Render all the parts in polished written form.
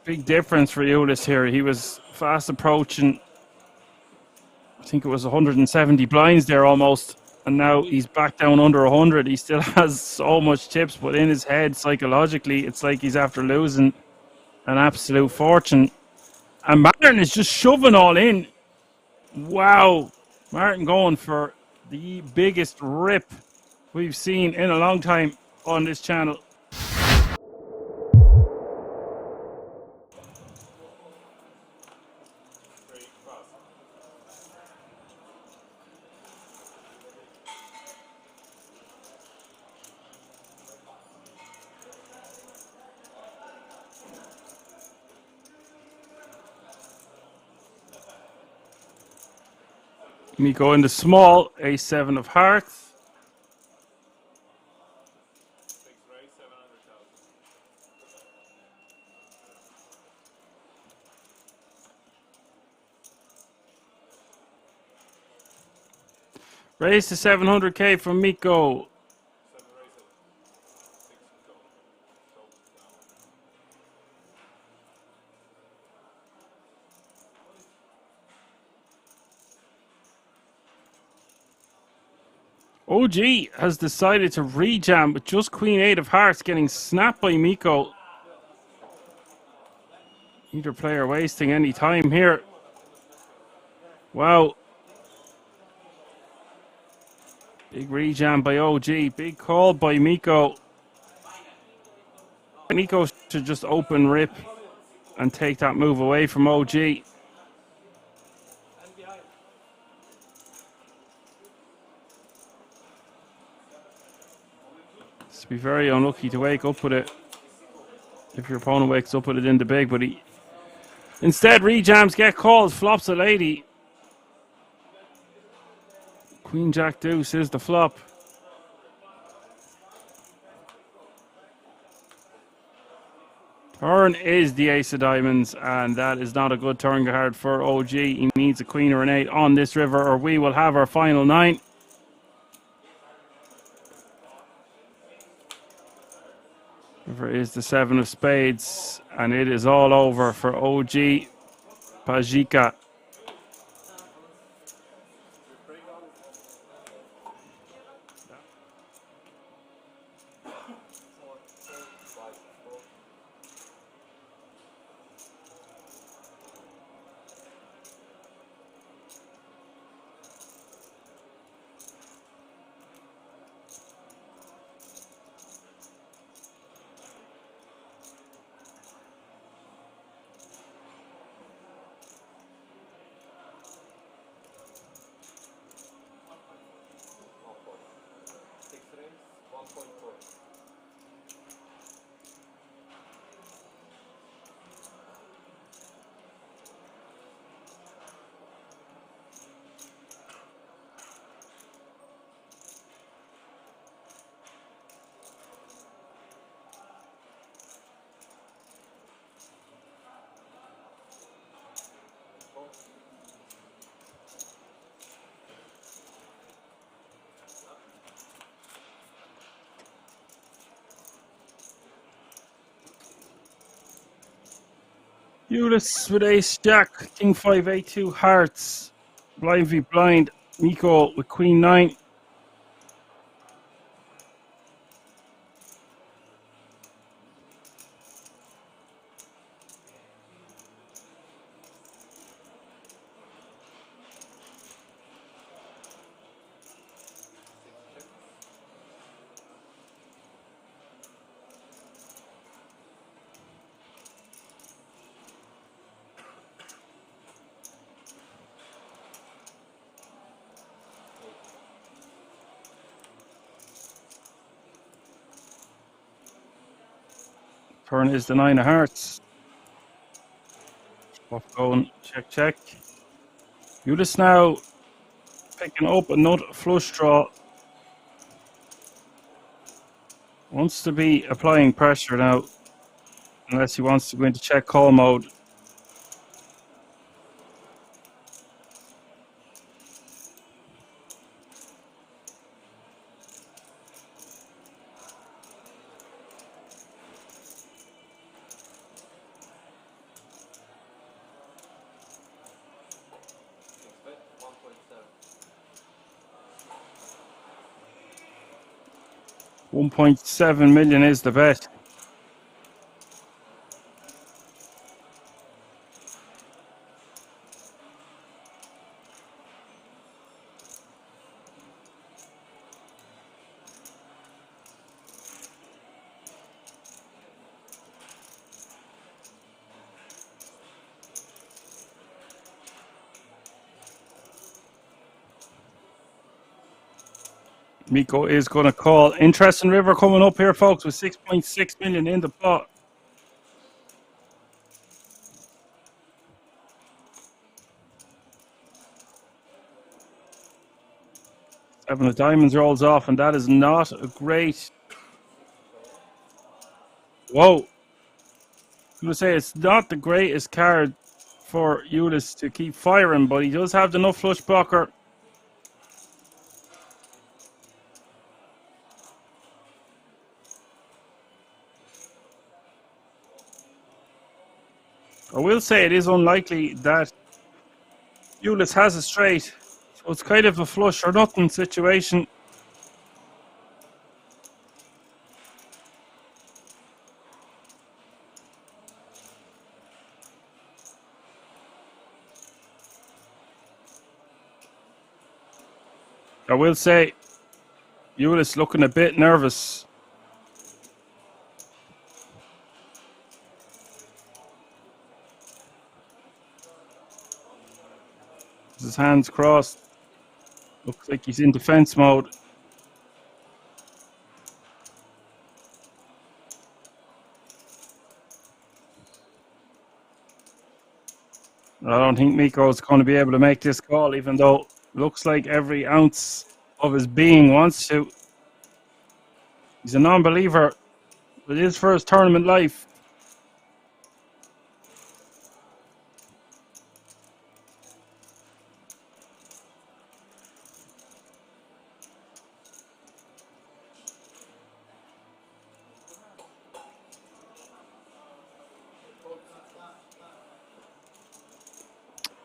Big difference for Ulis here. He was fast approaching, I think it was 170 blinds there almost. And now he's back down under 100. He still has so much chips, but in his head, psychologically, it's like he's after losing an absolute fortune. And Martin is just shoving all in. Wow. Martin going for the biggest rip we've seen in a long time on this channel. Miko in the small, A7 of hearts. Raise to 700k from Miko. OG has decided to rejam with just Queen 8 of hearts getting snapped by Miko. Neither player wasting any time here. Wow. Big rejam by OG. Big call by Miko. Miko should just open rip and take that move away from OG. It's be very unlucky to wake up with it if your opponent wakes up with it in the big, but he instead rejams, get called, flops a lady. Queen Jack Deuce is the flop. Turn is the ace of diamonds, and that is not a good turn card for OG. He needs a queen or an 8 on this river, or we will have our final 9. River is the 7 of spades, and it is all over for OG Pajika. Ulis with ace jack, king 5, a2 hearts, blind v blind, Miko with queen 9. Turn is the 9 of hearts. Off going, check, check. Ulis now picking up a nut flush draw. Wants to be applying pressure now, unless he wants to go into check call mode. 1.7 million is the bet. Miko is going to call. Interesting river coming up here, folks, with 6.6 million in the pot. Seven of diamonds rolls off, and that is not a great. Whoa. I'm going to say it's not the greatest card for Eulis to keep firing, but he does have enough flush blocker. I will say it is unlikely that Eulis has a straight, so it's kind of a flush or nothing situation. I will say Eulis looking a bit nervous. His hands crossed. Looks like he's in defense mode. I don't think Miko's going to be able to make this call, even though it looks like every ounce of his being wants to. He's a non-believer. It is for his tournament life.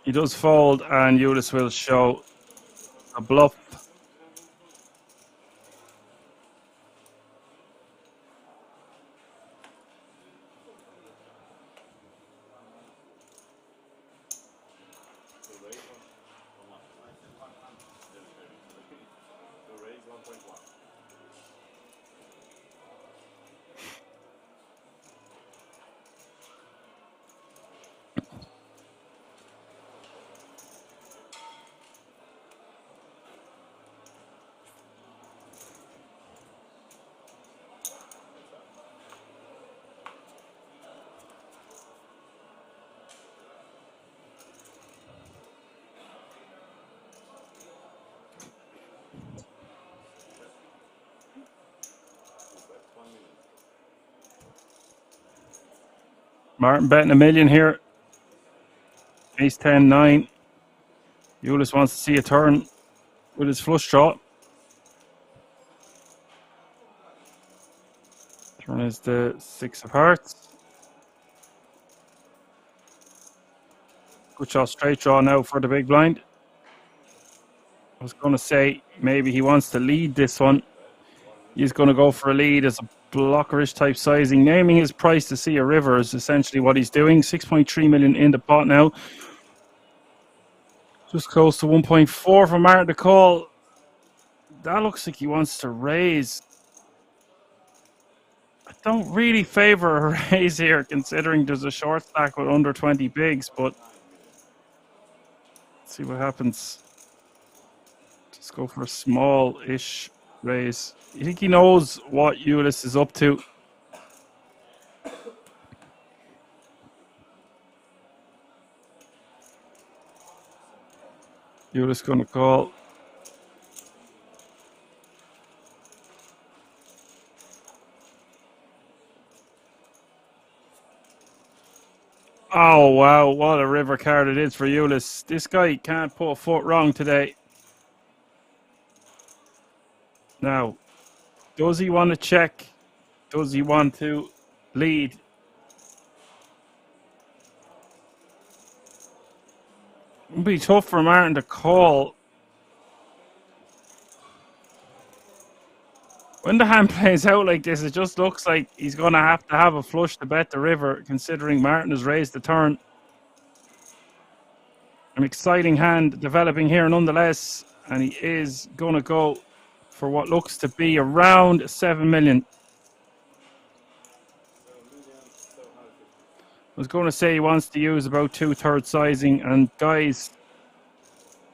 He does fold, and Eulis will show a bluff. Martin betting $1 million here. Ace 10, 9. Eulis wants to see a turn with his flush draw. Turn is the 6 of hearts. Good shot, straight draw now for the big blind. I was going to say maybe he wants to lead this one. He's going to go for a lead as a blockerish type sizing. Naming his price to see a river is essentially what he's doing. 6.3 million in the pot now. Just close to 1.4 for Martin to call. That looks like he wants to raise. I don't really favor a raise here, considering there's a short stack with under 20 bigs, but let's see what happens. Just go for a small-ish raise. You think he knows what Eulis is up to? Eulis going to call. Oh, wow. What a river card it is for Eulis. This guy can't put a foot wrong today. Now, does he want to check? Does he want to lead? It'll be tough for Martin to call When the hand plays out like this, it just looks like he's going to have a flush to bet the river, considering Martin has raised the turn. An exciting hand developing here nonetheless, and he is going to go for what looks to be around 7 million. I was going to say he wants to use about 2/3 sizing, and guys,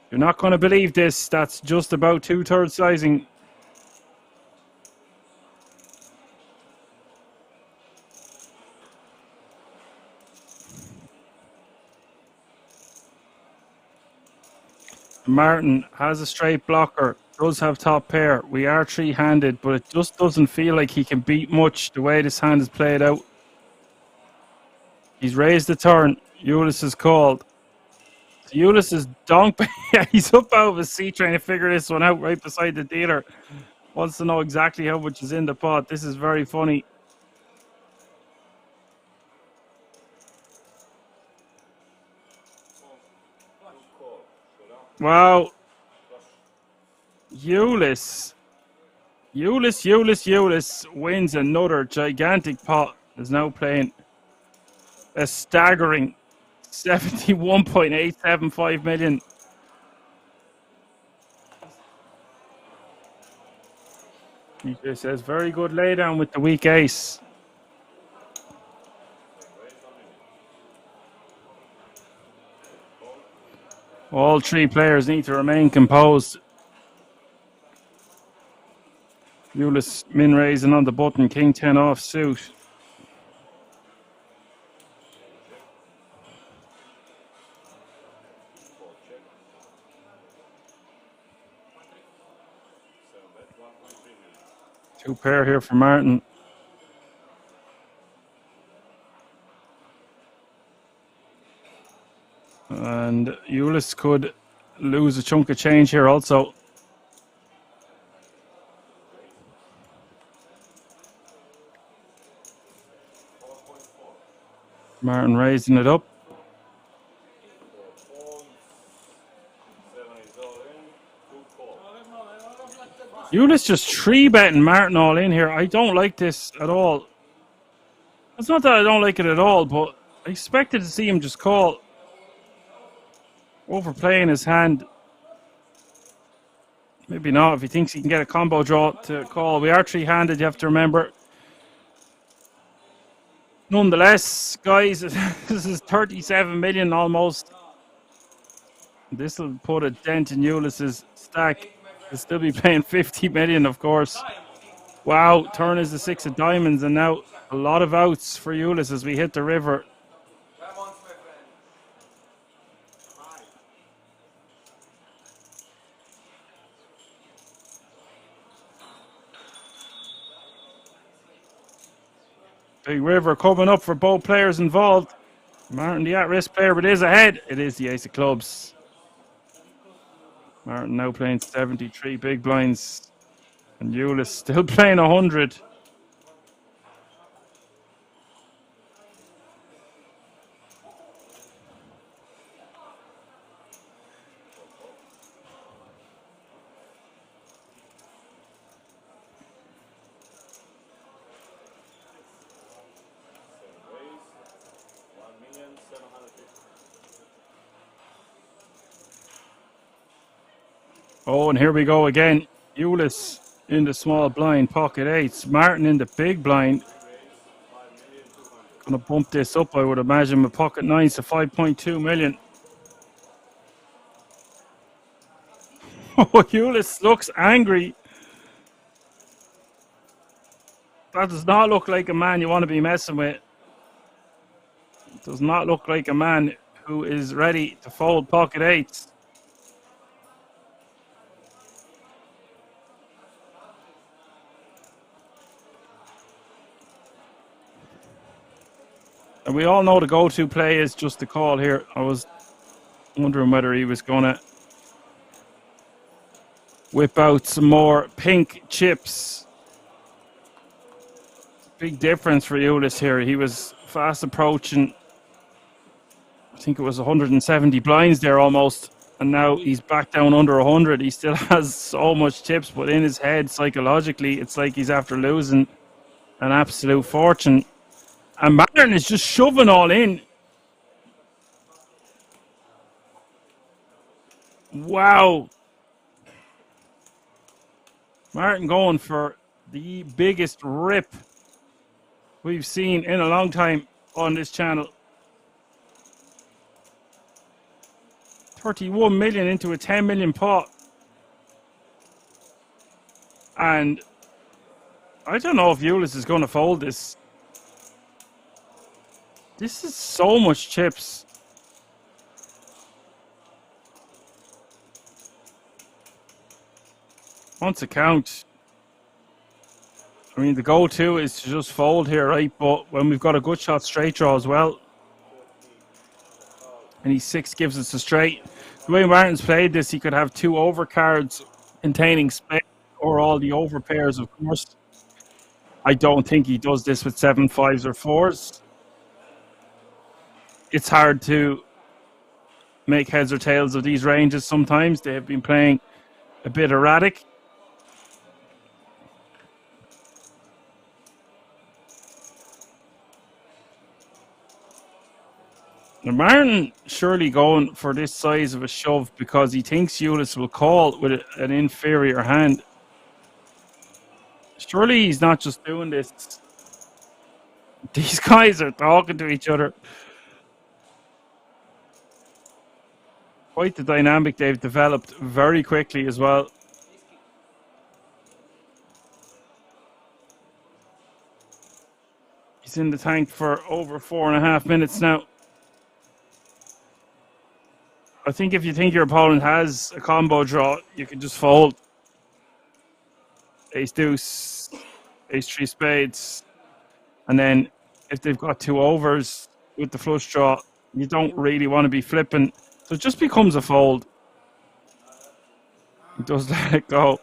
you're not going to believe this. That's just about 2/3 sizing. Martin has a straight blocker, does have top pair. We are three-handed, but it just doesn't feel like he can beat much the way this hand is played out. He's raised the turn. Eulis is called. Eulis is donk. Yeah, he's up out of his seat trying to figure this one out right beside the dealer. Wants to know exactly how much is in the pot. This is very funny. Wow. Eulis wins another gigantic pot. Is now playing a staggering 71.875 million. He says very good laydown with the weak ace. All three players need to remain composed. Eulis min raising on the button, king 10 off suit. Two pair here for Martin. And Eulis could lose a chunk of change here also. Martin raising it up. Eulis just three betting Martin all in here. I don't like this at all. It's not that I don't like it at all, but I expected to see him just call. Overplaying his hand. Maybe not if he thinks he can get a combo draw to call. We are three-handed, you have to remember. Nonetheless, guys, this is 37 million almost. This will put a dent in Eulis's stack. He'll still be paying 50 million, of course. Wow, turn is the 6 of diamonds, and now a lot of outs for Eulis as we hit the river. Big river coming up for both players involved. Martin, the at-risk player, but is ahead. It is the ace of clubs. Martin now playing 73 big blinds. And Eulis still playing 100. Oh, and here we go again. Eulis in the small blind, pocket eights. Martin in the big blind. Gonna bump this up, I would imagine, with pocket nines to 5.2 million. Oh, Eulis looks angry. That does not look like a man you want to be messing with. It does not look like a man who is ready to fold pocket eights. And we all know the go-to play is just the call here. I was wondering whether he was going to whip out some more pink chips. Big difference for Eulis here. He was fast approaching. I think it was 170 blinds there almost. and now he's back down under 100. He still has so much chips, but in his head, psychologically, it's like he's after losing an absolute fortune. And Martin is just shoving all in. Wow. Martin going for the biggest rip we've seen in a long time on this channel. 31 million into a 10 million pot. And I don't know if Euless is going to fold this. This is so much chips. Once a count. I mean, the go-to is to just fold here, right? But when we've got a good shot straight draw as well, and he 6 gives us a straight. The way Martin's played this, he could have 2 overcards containing spades or all the over pairs, of course. I don't think he does this with 7 5s or 4s. It's hard to make heads or tails of these ranges sometimes. They have been playing a bit erratic. Now Martin surely going for this size of a shove because he thinks Euless will call with an inferior hand. Surely he's not just doing this. These guys are talking to each other. Quite the dynamic they've developed very quickly as well. He's in the tank for over 4.5 minutes now. I think if you think your opponent has a combo draw, you can just fold. Ace deuce, ace 3 spades. And then if they've got 2 overs with the flush draw, you don't really want to be flipping. So it just becomes a fold. He does let it go.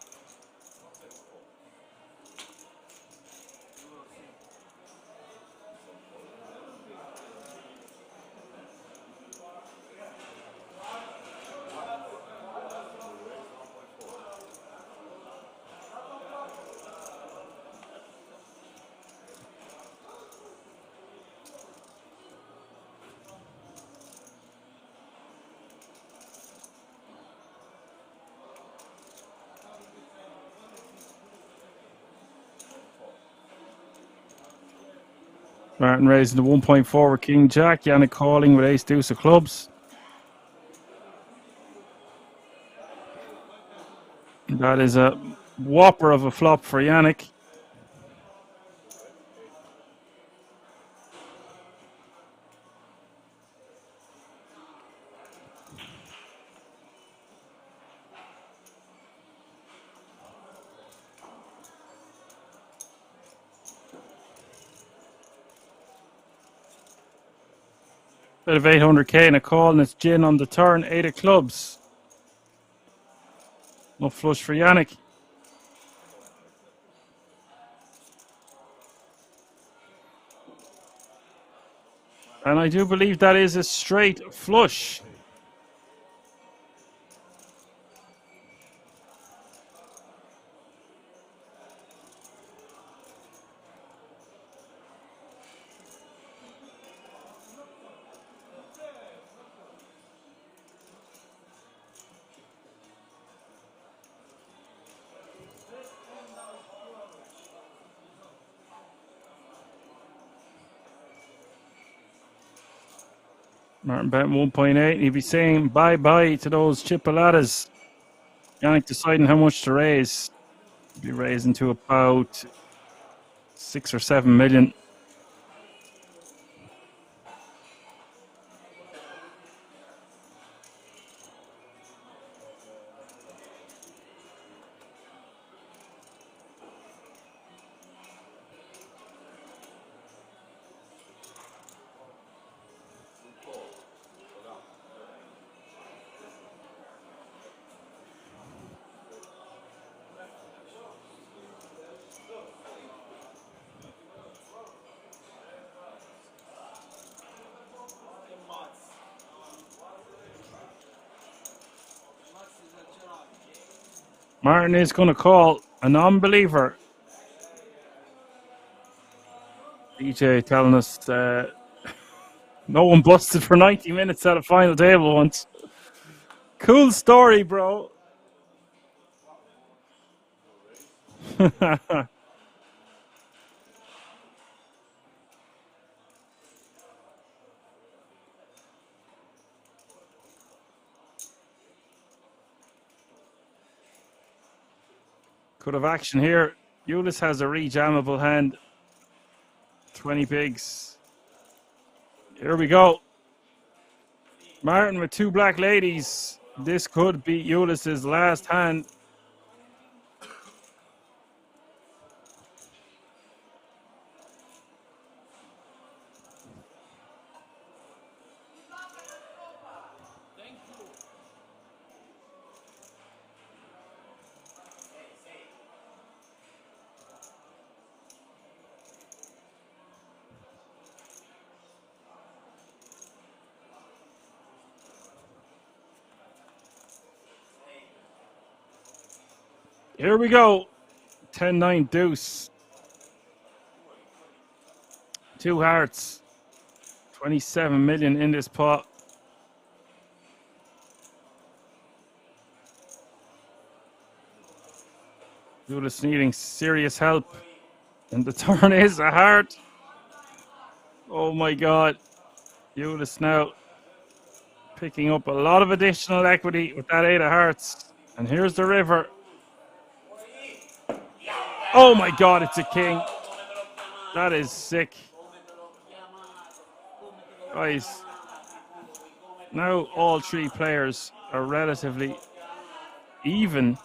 Martin raising the 1.4 with King Jack. Yannick calling with ace deuce of clubs. That is a whopper of a flop for Yannick. Bit of 800k and a call, and it's gin on the turn. 8 of clubs. No flush for Yannick. And I do believe that is a straight flush. Martin bet 1.8. He'd be saying bye-bye to those chipolatas. Yannick deciding how much to raise. He'd be raising to about 6 or 7 million. Martin is going to call a non-believer. DJ telling us no one busted for 90 minutes at a final table once. Cool story, bro. Could have action here. Eulis has a rejammable hand. 20 bigs. Here we go. Martin with 2 black ladies. This could be Eulis's last hand. Here we go. 10-9 deuce. 2 hearts. 27 million in this pot. Eulis needing serious help. And the turn is a heart. Oh my God. Eulis now picking up a lot of additional equity with that 8 of hearts. And here's the river. Oh my God, it's a king. That is sick. Guys, now all 3 players are relatively even.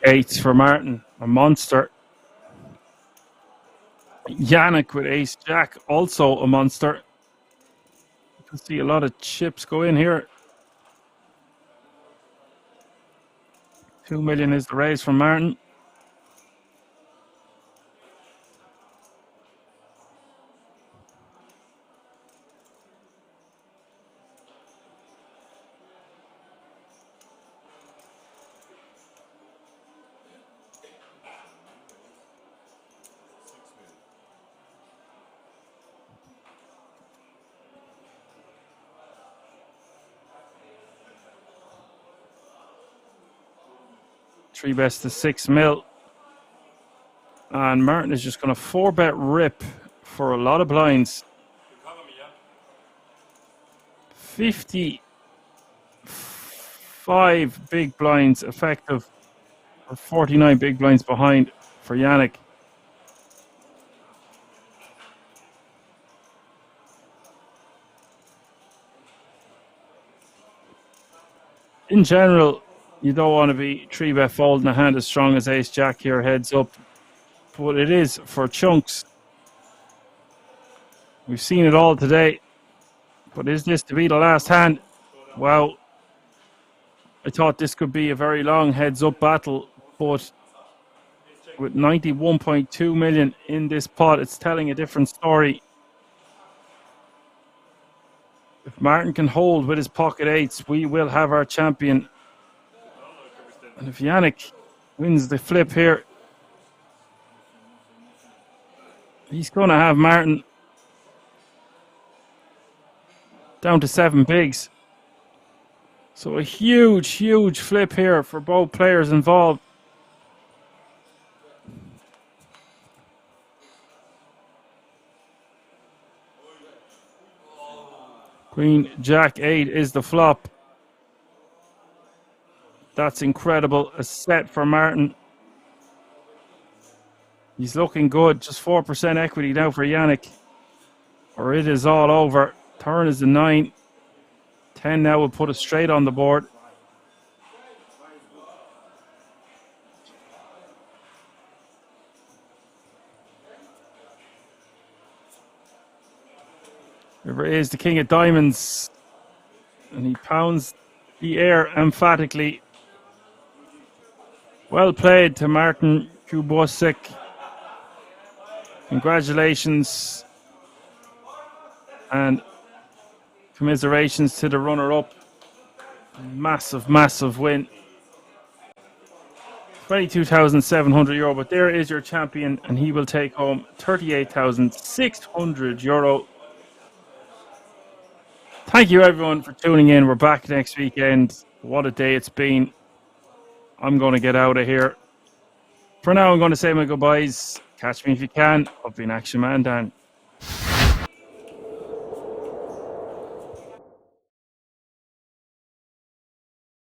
Eights for Martin, a monster. Yannick with ace jack, also a monster. You can see a lot of chips go in here. 2 million is the raise from Martin. Three best to 6 mil. And Martin is just going to 4-bet rip for a lot of blinds. 55 big blinds effective, or 49 big blinds behind for Yannick. In general, you don't want to be 3-bet folding a hand as strong as ace jack here, heads up. But it is for chunks. We've seen it all today. But is this to be the last hand? Well, I thought this could be a very long heads-up battle, but with 91.2 million in this pot, it's telling a different story. If Martin can hold with his pocket eights, we will have our champion. And if Yannick wins the flip here, he's going to have Martin down to 7 bigs. So a huge, huge flip here for both players involved. Queen Jack 8 is the flop. That's incredible. A set for Martin. He's looking good. Just 4% equity now for Yannick. Or it is all over. Turn is the 9. 10 now will put us straight on the board. River is the king of diamonds. And he pounds the air emphatically. Well played to Martin Kubosek. Congratulations and commiserations to the runner-up. Massive, massive win. €22,700, but there is your champion, and he will take home €38,600. Thank you, everyone, for tuning in. We're back next weekend. What a day it's been. I'm going to get out of here. For now, I'm going to say my goodbyes. Catch me if you can. I've been Action Man Dan.